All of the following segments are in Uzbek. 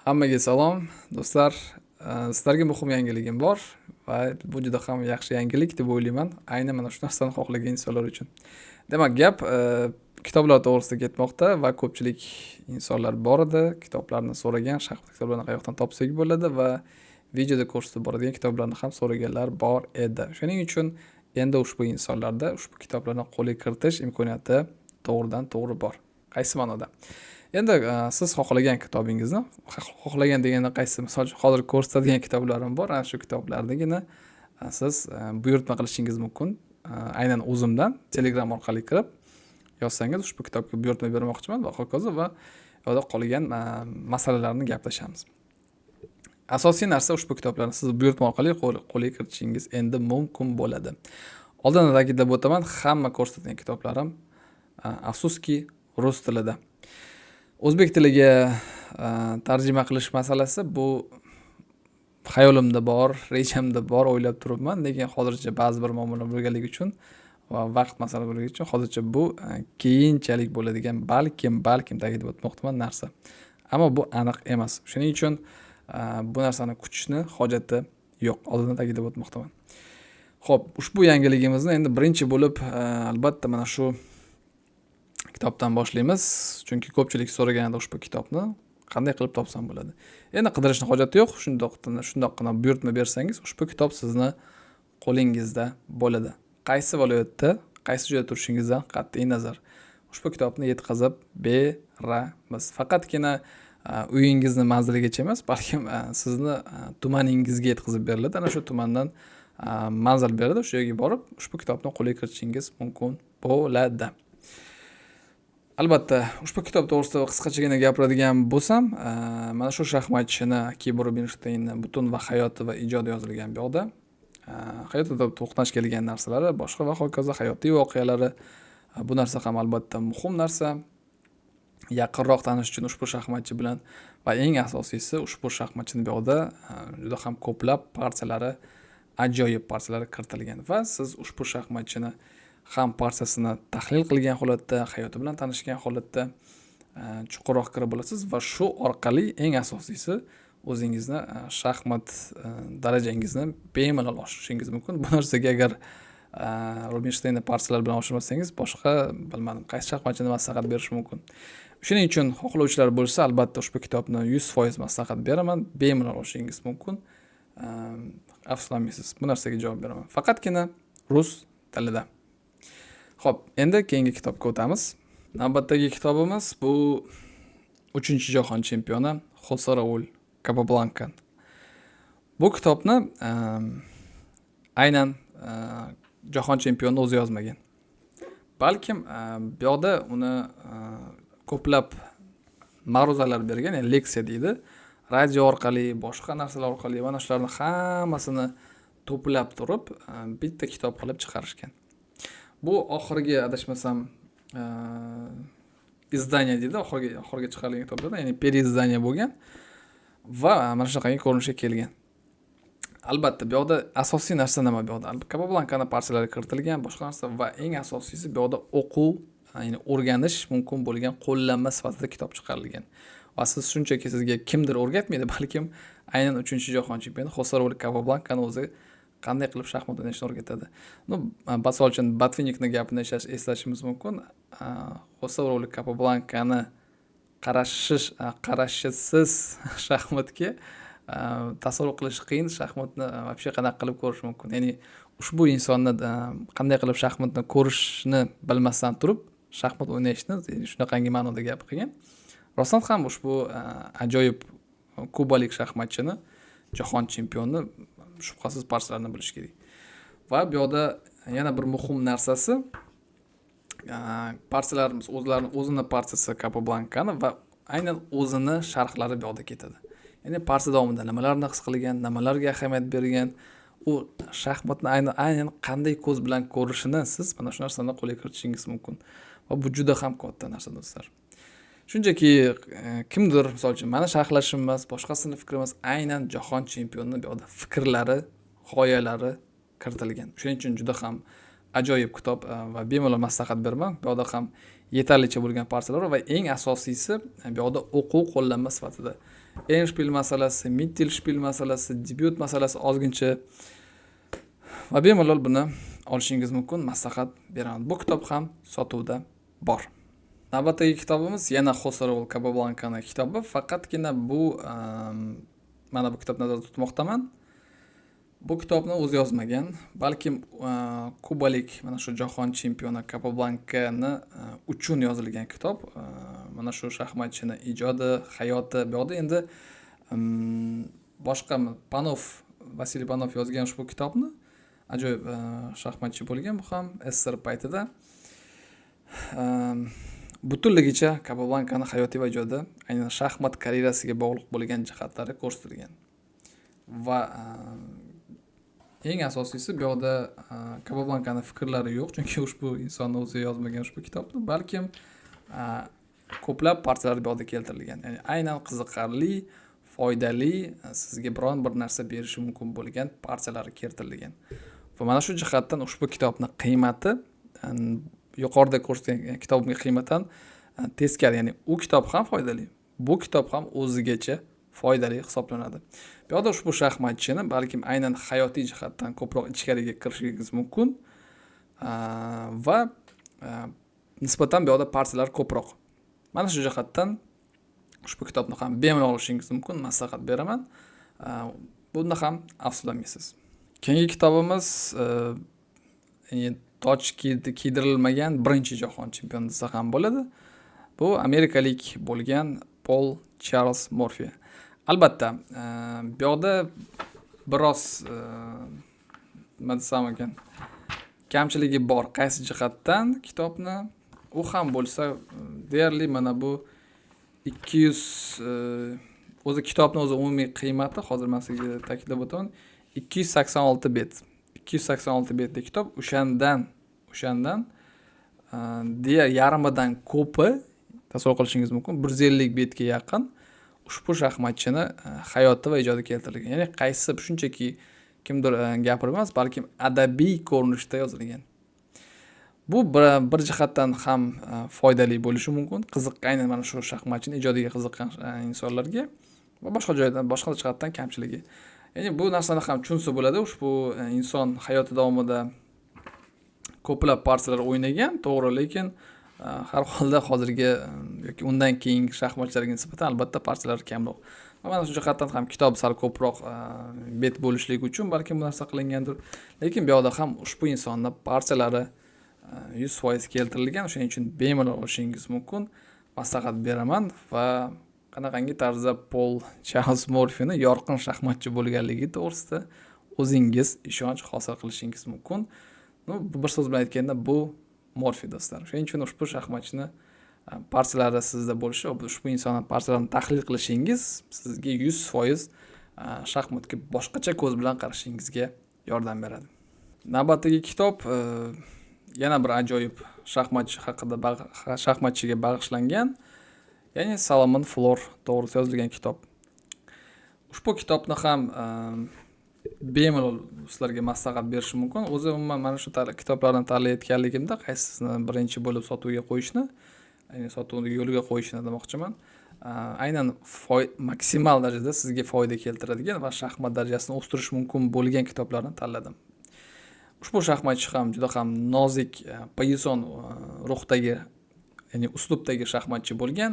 Hammaga salom, do'stlar. Sizlarga muhim yangiligim bor va bu juda ham yaxshi yangilik deb o'ylayman. Aynan mana shu narsani xohlagan insonlar uchun. Demak, gap kitoblar to'g'risida ketmoqda va ko'pchilik insonlar bor edi, kitoblarni so'ragan, shaxmat kitoblarini qayoqdan topsak bo'ladi va videoda ko'rsatib boradigan kitoblarni ham so'raganlar bor edi. Shuning uchun endi ushbu insonlarda ushbu kitoblarni qo'lga kiritish imkoniyati to'g'ridan to'g'ri bor. Qaysi ma'noda? Endi siz xohlagan kitobingizni, xohlagan deganda qaysi, misol uchun hozir ko'rsatadigan kitoblarim bor. Ana shu kitoblarnigina siz buyurtma qilishingiz mumkin. Aynan o'zimdan Telegram orqali kirib yozsangiz ushbu kitobga buyurtma bermoqchiman va hokazo va yo'lda qolgan masalalarni gaplashamiz. Asosiy narsa ushbu kitoblarni siz buyurtma orqali qo'lga kiritishingiz endi mumkin bo'ladi. Oldindan ta'kidlab o'taman, hamma ko'rsatilgan kitoblarim afsuski rus tilida. O'zbek tiliga tarjima qilish masalasi bu xayolimda bor, rejamda bor, o'ylab turibman. Lekin hozircha ba'zi bir muammolar bo'lganligi uchun va vaqt masala bo'lganligi uchun hozircha bu keyinchalik bo'ladigan balkim ta'kidlab o'tmoqchiman narsa. Ammo bu aniq emas. Shuning uchun bu narsani kutishni hojati yo'q. Oldindan ta'kidlab o'tmoqchiman. Xo'p, ushbu yangiligimizni endi birinchi bo'lib albatta mana shu kitobdan boshlaymiz. Chunki ko'pchilik so'raganda ushbu kitobni qanday qilib topsam bo'ladi. Endi qidirishni hojati yo'q. Shundoqqina buyurtma bersangiz ushbu kitob sizni qo'lingizda bo'ladi. Qaysi viloyatda, qaysi joyda turishingizdan qat'iy nazar ushbu kitobni yetkazib beramiz. Faqatgina uyingizni manziligacha emas, balkim sizni tumaningizga yetkazib beriladi. Ana shu tumandan manzil beradi. O'sha yerga borib ushbu kitobni qo'lga kiritishingiz mumkin bo'ladi. Albatta, ushbu kitob to'g'risida qisqachagina gapiradigan bo'lsam, mana shu shaxmatchini Akira Rubinšteyni butun va hayoti va ijodi yozilgan bu yoqda. Hayotida to'qnash kelgan narsalari, boshqa va hokazo hayotiy voqealari. Bu narsa ham albatta muhim narsa. Yaqinroq tanish uchun ushbu shaxmatchi bilan va eng asosiysi ushbu shaxmatchini bu yoqda juda ham ko'plab partiyalari, ajoyib partiyalari kiritilgan va siz ushbu shaxmatchini ham partiyasini tahlil qilgan holatda, hayoti bilan tanishgan holatda chuqurroq kirib olasiz va shu orqali eng asosiysi o'zingizni shaxmat darajangizni bemalol oshirishingiz mumkin. Bu narsaga agar Rubinšteyni partiyalar bilan oshirmasangiz, boshqa bilmadim, qaysi shaxmatchini maslahat berish mumkin. Shuning uchun xohlovchilar bo'lsa, albatta ushbu kitobni 100% maslahat beraman, bemalol olishingiz mumkin. Afsuslanmaysiz, bu narsaga javob beraman. Faqatgina rus tilida. Xo'p, endi keyingi kitobga o'tamiz. Navbatdagi kitobimiz bu 3-jahon chempioni Xose Raul Capablanca. Bu kitobni aynan jahon chempioni o'zi yozmagan. Balkim bu yoqda uni ko'plab ma'ruzalar bergan, ya'ni leksiya deydi. Radio orqali, boshqa narsalar orqali mana shularni hammasini to'plab turib bitta kitob qilib chiqarishgan. Bu oxirgi adashmasam izdaniya deydi, oxirgi chiqarilgan kitoblarda, ya'ni perizdaniya bo'lgan va mana shunaqangi ko'rinishga kelgan. Albatta, bu yoqda asosiy narsa nima bu yoqda? Capablancani partiyalari kiritilgan, boshqa narsa va eng asosiysi bu yoqda o'quv, ya'ni o'rganish mumkin bo'lgan qo'llanma sifatida kitob chiqarilgan. Va siz shunchaki sizga kimdir o'rgatmaydi, balkim aynan 3-jahon chempioni Xose Raul Capablancani o'zi qanday qilib shaxmat o'ynashni o'rgatadi. Misol uchun Botvinnikning gapini eslashimiz mumkin. Xose Raul Capablancani qarashisiz shaxmatga tasavvur qilish qiyin, shaxmatni вообще qanaqa qilib ko'rish mumkin. Ya'ni ushbu insonni qanday qilib shaxmatni ko'rishni bilmasdan turib, shaxmat o'ynashni shunaqangi ma'noda gap qilgan. Rostdan ham ushbu ajoyib kubalik shaxmatchini, jahon chempionni shubhasiz partiyalarni bilish kerak. Va bu yoqda yana bir muhim narsasi, partiyalarimiz o'zini partiyasi Capablancani va aynan o'zini sharhlari bu yoqda ketadi. Ya'ni partiya davomida nimalarni his qilgan, nimalarga ahamiyat bergan, u shaxmatni aynan qanday ko'z bilan ko'rishini siz mana shu narsani qo'lga kiritishingiz mumkin. Va bu juda ham katta narsa, do'stlar. Shunchaki kimdir, misol uchun, meni sharhlashim emas, boshqasini fikri emas, aynan jahon chempionining bu yoqda fikrlari, g'oyalari kiritilgan. Shuning uchun juda ham ajoyib kitob va bemalol maslahat beraman. Bu yoqda ham yetarlicha bo'lgan partiyalar va eng asosiysi bu yoqda o'quv qo'llanma sifatida Endspiel masalasi, Mittelspiel masalasi, debyut masalasi ozgincha va bemalol buni olishingiz mumkin. Maslahat beraman. Bu kitob ham sotuvda bor. Navbatdagi kitobimiz yana Jose Raul Capablanca'ning kitobi. Faqatgina bu mana bu kitobni nazarda tutmoqdaman. Bu kitobni o'zi yozmagan, balkim kubalik mana shu jahon chempioni Capablanca'ni uchun yozilgan kitob. Mana shu shaxmatchini ijodi, hayoti. Bu yoqda endi boshqa Vasiliy Panov yozgan ushbu kitobni. Ajoyib shaxmatchi bo'lgan bu ham SSR paytida. Butunligicha Capablanca'ning hayoti va ijodi aynan shaxmat karyerasiga bog'liq bo'lgan jihatlari ko'rsatilgan. Va eng asosiysi bu yoqda Capablanca'ning fikrlari yo'q, chunki ushbu insonni o'zi yozmagan ushbu kitobni, balkim ko'plab partiyalar bu yoqda keltirilgan. Ya'ni aynan qiziqarli, foydali, sizga biron bir narsa berishi mumkin bo'lgan partiyalar keltirilgan. Va mana shu jihatdan ushbu kitobning qiymati yuqorida ko'rsatilgan kitobning qiymatidan teskari, ya'ni u kitob ham foydali, bu kitob ham o'zigacha foydali hisoblanadi. Bu yoqda ushbu shaxmatchini balkim aynan hayotiy jihatdan ko'proq ichkariga kirishingiz mumkin va nisbatan bu yoqda partiyalar ko'proq. Mana shu jihatdan ushbu kitobni ham bemalol olishingiz mumkin, maslahat beraman. Bunda ham afsuslanmaysiz. Keyingi kitobimiz toj kiydirilmagan birinchi jahon chempioni desa ham bo'ladi. Bu amerikalik bo'lgan Paul Charles Murphy. Albatta, bu yoqda biroz nima desam ekan, kamchiligi bor. Qaysi jihatdan kitobni u ham bo'lsa deyarli mana bu 200 o'zi kitobning o'zi umumiy qiymati hozir men sizga ta'kidlab o'taman 286 bet. 286 betli kitob. O'shandan deyar yarimidan ko'pi tasavvur qilishingiz mumkin. 150 betga yaqin ushbu shaxmatchini hayoti va ijodi keltirilgan. Ya'ni qaysi shunchaki kimdir gapirib emas, balkim adabiy ko'rinishda yozilgan. Bu bir jihatdan ham foydali bo'lishi mumkin. Qiziqqan mana shu shaxmatchining ijodiga qiziqqan insonlarga va boshqa jihatdan kamchiligi. Ya'ni bu narsani ham tushunsa bo'ladi. Ushbu inson hayoti davomida ko'plab partiyalar o'ynagan, to'g'ri, lekin har holda hozirgi yoki undan keyingi shaxmatchilarga nisbatan albatta partiyalar kamroq. Mana shu jihatdan ham kitob sal ko'proq bet bo'lishligi uchun balkim bu narsa qilingandir. Lekin bu yoqda ham ushbu insonning partiyalari 100% keltirilgan. O'shaning uchun bemalol olishingiz mumkin. Maslahat beraman va qanaqangi tarzda Paul Charles Murphyni yorqin shaxmatchi bo'lganligi to'g'risida o'zingiz ishonch hosil qilishingiz mumkin. Bir so'z bilan aytganda bu Murphy do'stlar. Shuning uchun ushbu shaxmatchini partiyalari sizda bo'lishi, ushbu insonning partiyalarini tahlil qilishingiz sizga 100% shaxmatga boshqacha ko'z bilan qarashingizga yordam beradi. Navbatdagi kitob yana bir ajoyib shaxmatchi haqida shaxmatchiga bag'ishlangan, ya'ni Salomon Flor to'g'risida yozilgan kitob. Ushbu kitobni ham bemalol sizlarga maslahat berishim mumkin. O'zi umuman mana shu kitoblarni tanlayotganligimda qaysisini birinchi bo'lib sotuvga qo'yishni, ya'ni sotuvni yo'liga qo'yishni demoqchiman. Aynan maksimal darajada sizga foyda keltiradigan va shaxmat darajasini o'stirish mumkin bo'lgan kitoblarni tanladim. Ushbu shaxmatchi ham juda ham nozik, payson ruhdagi, ya'ni uslubdagi shaxmatchi bo'lgan.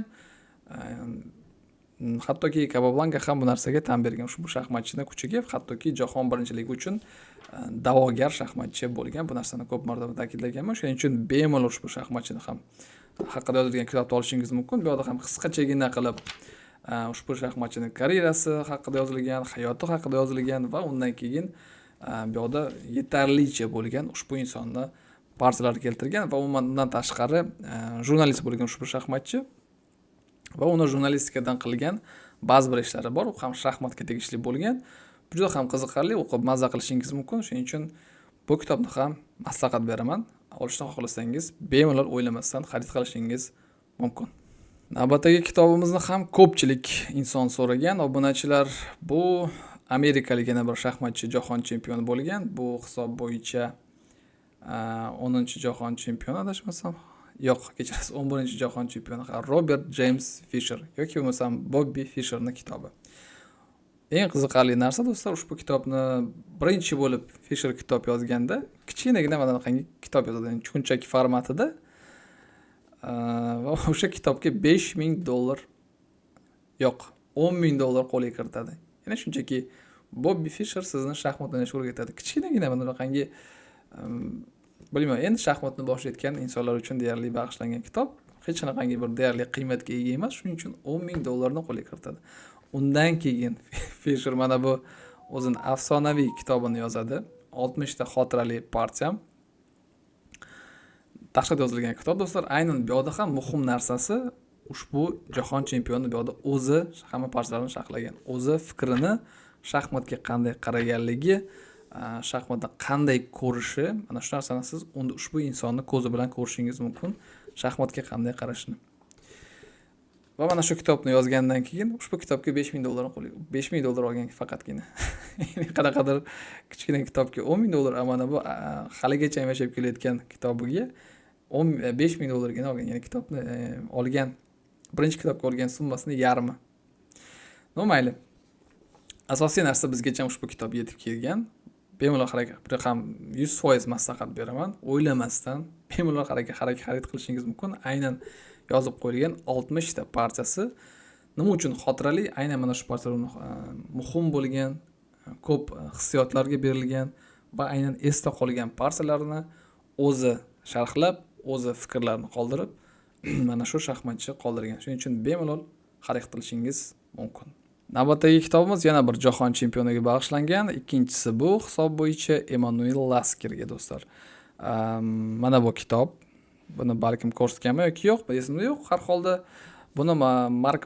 Hattoki Capablanca ham bu narsaga tan bergan. Ushbu shaxmatchining kuchiga, hattoki jahon birinchiligi uchun da'vogar shaxmatchi bo'lgan. Bu narsani ko'p marotaba ta'kidlaganman. Shuning uchun bemalol ushbu shaxmatchini ham haqida yozilgan kitobni olishingiz mumkin. Bu yerda ham qisqachagina qilib ushbu shaxmatchining karyerasi haqida yozilgan, hayoti haqida yozilgan va undan keyin bu yerda yetarlicha bo'lgan ushbu insonni partiyalari keltirgan va umuman undan tashqari jurnalist bo'lgan ushbu shaxmatchi va uni jurnalistikadan qilgan ba'zi bir ishlari bor. U ham shaxmatga tegishli bo'lgan. Juda ham qiziqarli, o'qib mazza qilishingiz mumkin. Shuning uchun bu kitobni ham maslahat beraman. Olishni xohlasangiz bemalol o'ylamasdan xarid qilishingiz mumkin. Navbatdagi kitobimizni ham ko'pchilik inson so'ragan. Obunachilar, bu amerikalik yana bir shaxmatchi jahon chempioni bo'lgan. Bu hisob bo'yicha 10-jahon chempioni adashmasam. yo'q, kechirasiz, 11-jahon chempioni Robert James Fisher yoki bo'lmasam Bobby Fisherning kitobi. Eng qiziqarli narsa do'stlar, ushbu kitobni birinchi bo'lib Fisher kitob yozganda kichkinagina mana bunaqangi kitob yozadi, ya'ni cho'nchak formatida. Va o'sha kitobga $5000 yo'q, $10,000 qo'lga kiritadi. Ya'ni shunchaki Bobby Fisher sizni shaxmat o'ynashga o'rgatadi. Kichkinagina mana bunaqangi bilmayman, endi shaxmatni boshlayotgan insonlar uchun deyarli bag'ishlangan kitob. Hech qanaqangi bir deyarli qiymatga ega emas, shuning uchun $10,000 ni qo'lga kiritadi. Undan keyin Fisher mana bu o'zining afsonaviy kitobini yozadi. 60 ta xotirali partiyam. Tashqida yozilgan kitob do'stlar. Aynan bu yerda ham muhim narsasi ushbu jahon chempioni bu yerda o'zi hamma partiyalarni sharhlagan. O'zi fikrini shaxmatga qanday qaraganligi, shaxmatni qanday ko'rishi, mana shu narsani siz unda ushbu insonni ko'zi bilan ko'rishingiz mumkin, shaxmatga qanday qarashini. Va mana shu kitobni yozgandan keyin ushbu kitobga $5000 qo'lga, $5000 olgan faqatgina. Ya'ni qanaqadir kichkina kitobga $10,000, mana bu haligacha yashab kelayotgan kitobiga $5000 gina olgan. Ya'ni kitobni olgan, birinchi kitobga olgan summasining yarmi. No mayli. Asosiy narsa bizgacha ushbu kitob yetib kelgan. Bemalol bir ham 100% maslahat beraman. O'ylamasdan bemalol xarid qilishingiz mumkin. Aynan yozib qo'yilgan 60 ta partiyasi nima uchun xotirali? Aynan mana shu partiyalar muhim bo'lgan, ko'p hissiyotlarga berilgan va aynan esda qolgan partiyalarni o'zi sharhlab, o'zi fikrlarini qoldirib, mana shu shaxmatchi qoldirgan. Shuning uchun bemalol xarid qilishingiz mumkin. Navbatdagi kitobimiz yana bir jahon chempioniga bag'ishlangan. Ikkinchisi bu hisob bo'yicha Emanuel Laskerga do'stlar. Mana bu kitob. Buni balkim ko'rsatganman yoki yo'q, esimda yo'q. Har holda buni Mark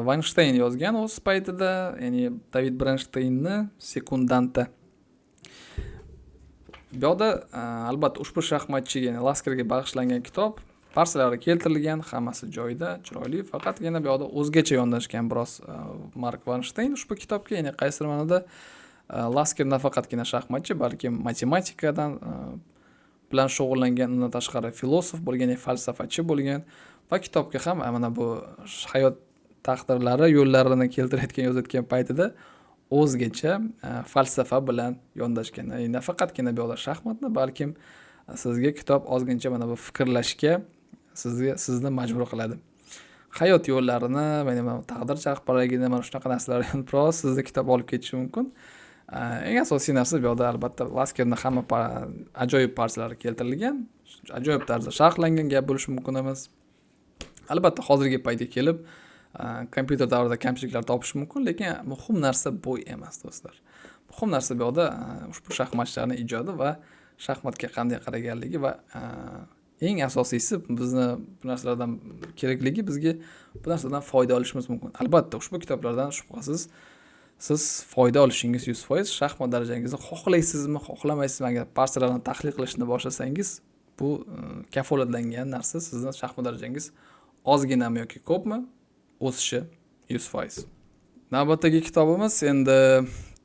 Weinstein yozgan o'z paytida, ya'ni David Bernsteinning sekundanta. Bu yerda albatta ushbu shaxmatchiga, ya'ni Laskerga bag'ishlangan kitob, parsalari keltirilgan, hammasi joyida, chiroyli, faqatgina bu yerda o'zgacha yondashgan biroz Mark Weinstein ushbu kitobga, ya'ni qaysidir ma'noda Lasker nafaqatgina shaxmatchi, balki matematikadan bilan shug'ullangan, undan tashqari filosof bo'lgan, falsafachi bo'lgan va kitobga ham mana bu hayot taqdirlari, yo'llarini keltirayotgan, yozayotgan paytida o'zgacha falsafa bilan yondashgan. Ya'ni nafaqatgina bu yerda shaxmatni, balkim sizga kitob ozgincha mana bu fikrlashga sizni majbur qiladi. Hayot yo'llarini, mana taqdir charxparagini, mana shunaqa narsalarni biroz sizni kitob olib ketishi mumkin. Eng asosiy narsa bu yerda albatta Laskerning hamma ajoyib partiyalari keltirilgan, ajoyib tarzda sharhlangan, gap bo'lishi mumkin emas. Albatta hozirgi paytga kelib kompyuter davrida kamchiliklar topish mumkin, lekin muhim narsa bu emas do'stlar. Muhim narsa bu yerda ushbu shaxmatchilarning ijodi va shaxmatga qanday qaraganligi va eng asosiysi bizni bu narsalardan kerakligi, bizga bu narsadan foyda olishimiz mumkin. Albatta ushbu kitoblardan shubhasiz siz foyda olishingiz 100%. Shaxmat darajangizni xohlaysizmi, xohlamaysizmi, agar partiyalarni tahlil qilishni boshlasangiz, bu kafolatlangan narsa, sizni shaxmat darajangiz ozginami yoki ko'pmi o'sishi 100%. Navbatdagi kitobimiz endi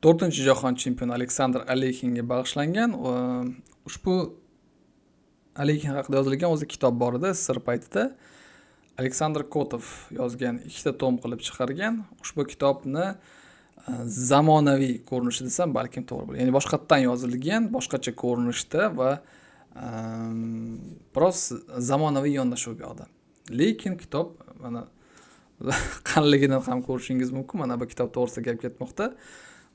4-jahon chempioni Aleksandr Aleyxinga bag'ishlangan. Ushbu Aleyxin haqida yozilgan o'zi kitob bor edi, sir paytida. Aleksandr Kotov yozgan, 2 ta tom qilib chiqargan. Ushbu kitobni zamonaviy ko'rinishda desam balkim to'g'ri bo'lar. Ya'ni boshqatdan yozilgan, boshqacha ko'rinishda va biroz zamonaviy yondashuv bu yoqda. Lekin kitob mana qanligidan ham ko'rishingiz mumkin. Mana bu kitob to'g'risida gap ketmoqda.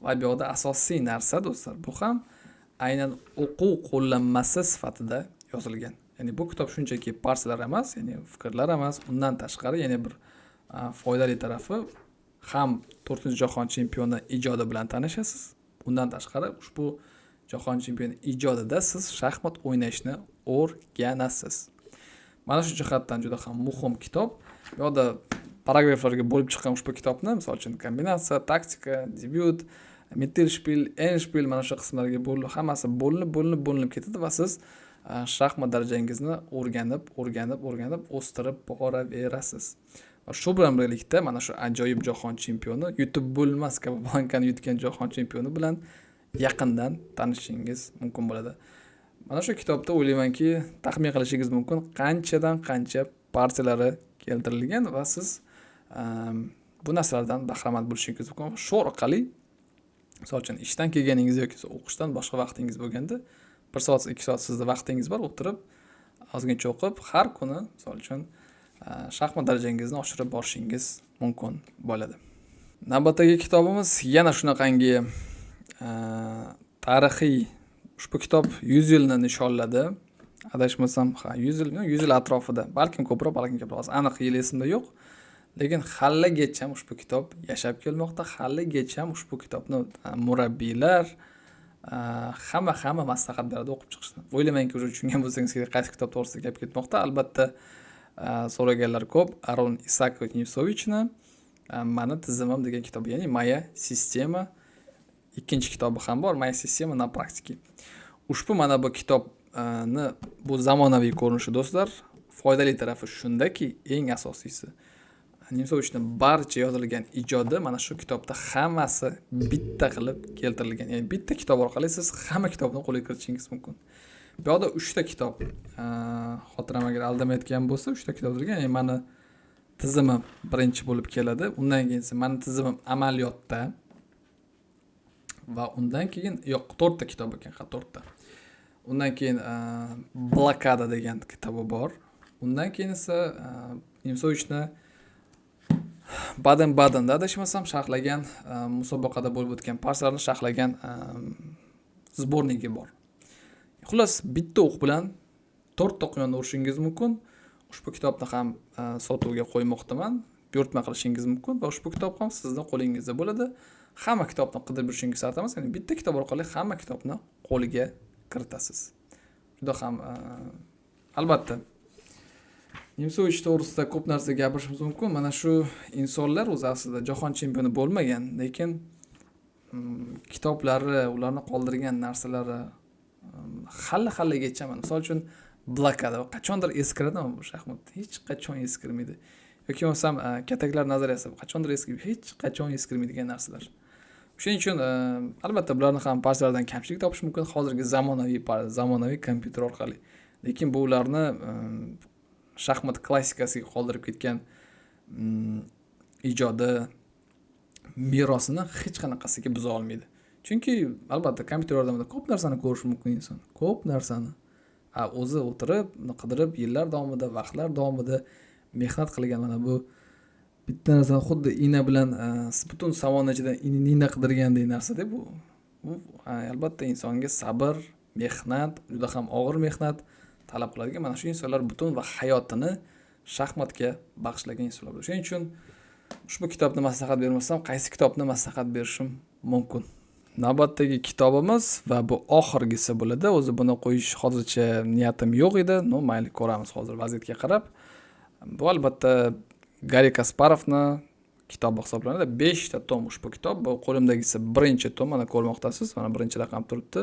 Va bu yoqda asosiy narsa do'stlar, bu ham aynan o'quv qo'llanmasi sifatida yozilgan. Ya'ni bu kitob shunchaki partiyalar emas, ya'ni fikrlar emas, undan tashqari yana bir foydali tarafi ham 4-jahon chempioni ijodi bilan tanishasiz. Undan tashqari ushbu jahon chempioni ijodida siz shaxmat o'ynashni o'rganasiz. Mana shu jihatdan juda ham muhim kitob. Bu yerda paragraflarga bo'lib chiqqan ushbu kitobni, misol uchun kombinatsiya, taktika, debyut, Mittelspiel, Endspiel mana shu qismlarga bo'linib, hammasi bo'linib ketadi va siz shaxmat darajangizni o'rganib o'stirib boraverasiz. Va shu bilan birgalikda mana shu ajoyib jahon chempioni, yutib bo'lmas Kababankani yutgan jahon chempioni bilan yaqindan tanishishingiz mumkin bo'ladi. Mana shu kitobda o'ylaymanki, taxmin qilishingiz mumkin qanchadan qancha partiyalari keltirilgan va siz bu narsalardan bahramand bo'lishingiz mumkin. Shu orqali, misol uchun ishdan kelganingiz yoki o'qishdan boshqa vaqtingiz bo'lganda 1 soat, 2 soat sizda vaqtingiz bor, o'tirib ozgincha o'qib, har kuni misol uchun shaxmat darajangizni oshirib borishingiz mumkin bo'ladi. Navbatdagi kitobimiz yana shunaqangi tarixiy. Ushbu kitob 100 yilni nishonladi. Adashmasam, 100 yil atrofida, balkim ko'proq, balkim kamroq, aniq yil esimda yo'q. Lekin haligacha ushbu kitob yashab kelmoqda. Haligacha ushbu kitobni murabbiylar hamma maslahat beradi o'qib chiqishni. O'ylamaymanki, o'sha tushungan bo'lsangiz qaysi kitob to'g'risida gap ketmoqda. Albatta, so'raganlar ko'p. Aron Isakovich Nemsovichni Mani tizimim degan kitob, ya'ni Moya sistema. Ikkinchi kitobi ham bor, Moya sistema na praktiki. Ushbu mana bu kitobni bu zamonaviy ko'rinishi do'stlar. Foydali tarafi shundaki, eng asosiysi Nemsovichning barcha yozilgan ijodi mana shu kitobda hammasi bitta qilib keltirilgan. Ya'ni bitta kitob orqali siz hamma kitobni qo'lga kiritishingiz mumkin. Bu yerda 3 ta kitob, xotiram agar aldamayotgan bo'lsa, 3 ta kitob turgan. Ya'ni mani tizimim birinchi bo'lib keladi. Undan keyin mani tizimim amaliyotda va undan keyin 4 ta kitob ekan, 4 ta. Undan keyin blokada degan kitobi bor. Undan keyin esa Nemsovichni Baden-Baden'da adashmasam sharhlagan, musobaqada bo'lib o'tgan partiyalarni sharhlagan zbornigi bor. Xullas, bitta o'q bilan 4 ta quyonni urishingiz mumkin. Ushbu kitobni ham sotuvga qo'ymoqdaman. Buyurtma qilishingiz mumkin va ushbu kitob ham sizning qo'lingizda bo'ladi. Hamma kitobni qidirib yurishingiz shart emas, ya'ni bitta kitob orqali hamma kitobni qo'liga kiritasiz. Juda ham albatta Nemsovich to'g'risida ko'p narsa gapirishimiz mumkin. Mana shu insonlar o'zi aslida jahon chempioni bo'lmagan, lekin kitoblari, ularni qoldirgan narsalari haligacha, misol uchun blokada qachondir eskiradimi bu shaxmat? Hech qachon eskirmaydi. Yoki bo'lmasam kataklar nazariyasi qachondir eskirib, hech qachon eskirmaydigan narsalar. Shuning uchun albatta bularni ham partiyalardan kamchilik topish mumkin hozirgi zamonaviy kompyuter orqali. Lekin bu ularni shaxmat klassikasiga qoldirib ketgan ijodi, merosini hech qanaqasiga buza olmaydi. Chunki albatta kompyuter yordamida ko'p narsani ko'rish mumkin inson. Ko'p narsani. O'zi o'tirib, qidirib, yillar davomida, vaqtlar davomida mehnat qilgan mana bu bitta narsani xuddi igna bilan butun savon ichidan igna qidirgandek narsa-da bu. Bu albatta insonga sabr, mehnat, juda ham og'ir mehnat talab qiladigan. Mana shu insonlar butun va hayotini shaxmatga bag'ishlagan insonlar. Shuning uchun ushbu kitobni maslahat bermasam, qaysi kitobni maslahat berishim mumkin? Navbatdagi kitobimiz va bu oxirgisi bo'ladi. O'zi buni qo'yish hozircha niyatim yo'q edi. Mayli, ko'ramiz hozir vaziyatga qarab. Bu albatta Garri Kasparovni kitobi hisoblanadi. 5 ta tom ushbu kitob. Bu qo'limdagisi birinchi tom, mana ko'rmoqdasiz. Mana birinchi raqam turibdi.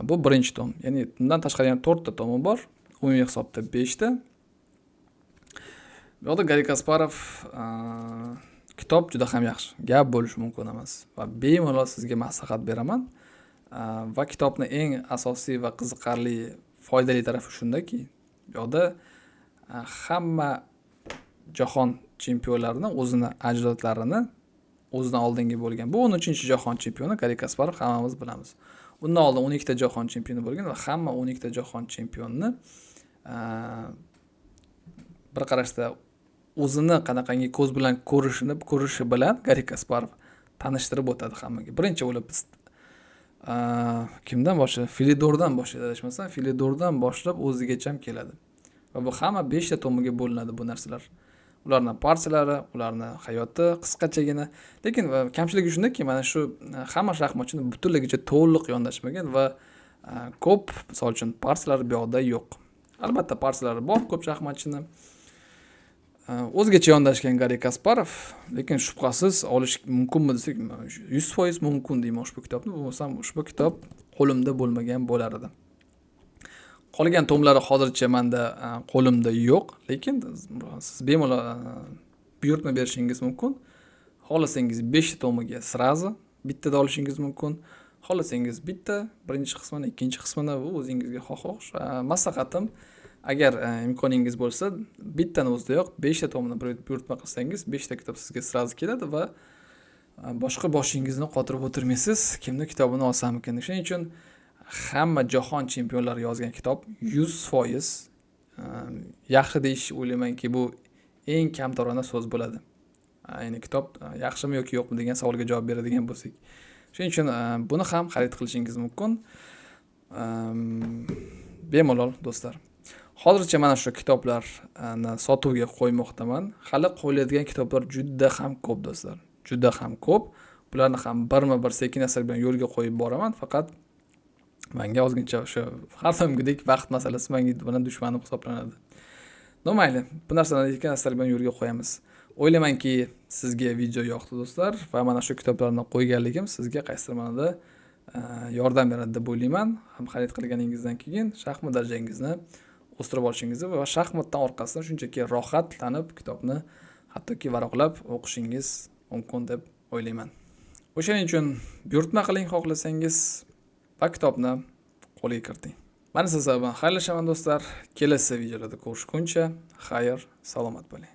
Bu birinchi tom. Ya'ni bundan tashqari yana 4 ta tomi bor. Umumiy hisobda 5 ta. Bu yerda Garri Kasparov kitob juda ham yaxshi. Gap bo'lishi mumkin emas va bemalol sizga maslahat beraman. Va kitobning eng asosiy va qiziqarli, foydali tarafi shundaki, bu yerda hamma jahon chempionlarining o'zini ajdodlarini o'zidan oldingi bo'lgan. Bu 13-jahon chempioni Garri Kasparov, hammamiz bilamiz. Undan oldin 12 ta jahon chempioni bo'lgan va hamma 12 ta jahon chempionini bir qarashda o'zini qanaqangi ko'z bilan ko'rishi bilan Garri Kasparov tanishtirib o'tadi hammaga. Birinchi bo'lib biz kimdan boshlaydi? Filidordan boshlaydi, adashmasam. Filidordan boshlab o'zigacha keladi. Va bu hamma 5 ta tomiga bo'linadi bu narsalar. Ularning partiyalari, ularning hayoti qisqachagina. Lekin kamchiligi shundaki, mana shu hamma shaxmatchini butunligicha to'liq yondashmagan va ko'p, misol uchun, partiyalar bu yoqda yo'q. Albatta partiyalari bor ko'p shaxmatchini. O'zgacha yondashgan Garri Kasparov, lekin shubhasiz olish mumkinmi desak, 100% mumkin deyman ushbu kitobni. Bo'lmasam ushbu kitob qo'limda bo'lmagan bo'lar edi. Qolgan tomlari hozircha menda qo'limda yo'q, lekin siz bemalol buyurtma berishingiz mumkin. Xohlasangiz 5 ta tomiga srazi bittada olishingiz mumkin. xohlasangiz bitta birinchi qismini, ikkinchi qismini bu o'zingizga xohish. Maslahatim, agar imkoningiz bo'lsa, bittani o'zidayoq 5 ta tomini buyurtma qilsangiz, 5 ta kitob sizga sразу keladi va boshqa boshingizni qotirib o'tirmaysiz, kimni kitobini olsamikin. Shuning uchun hamma jahon chempionlari yozgan kitob 100% yaxshi deyish o'ylaymanki, bu eng kamtarona so'z bo'ladi. Ya'ni kitob yaxshimi yoki yo'qmi degan savolga javob beradigan bo'lsak. Shuning uchun buni ham xarid qilishingiz mumkin. Bemalol do'stlar. Hozircha mana shu kitoblarni sotuvga qo'ymoqdaman. Hali qo'yiladigan kitoblar juda ham ko'p do'stlar. Juda ham ko'p. Bularni ham birma-bir sekin-asta bilan yo'lga qo'yib boraman. Faqat menga ozgincha o'sha har doimgidek vaqt masalasi menga bilan dushmanim hisoblanadi. Mayli, bu narsalarni sekin-asta bilan yo'lga qo'yamiz. O'ylaymanki, sizga video yoqdi do'stlar va mana shu kitoblarni qo'yganligim sizga qaysidir ma'noda yordam beradi deb o'ylayman. Ham xarid qilganingizdan keyin shaxmat darajangizni o'stirib olishingizni va shaxmatdan orqasidan shunchaki rohatlanib kitobni hattoki varaqlab o'qishingiz mumkin deb o'ylayman. O'shaning uchun buyurtma qiling xohlasangiz va kitobni qo'lga kiriting. Mana sizlar bilan xayrlashaman do'stlar. Kelasi videolarda ko'rishguncha xayr, salomat bo'ling.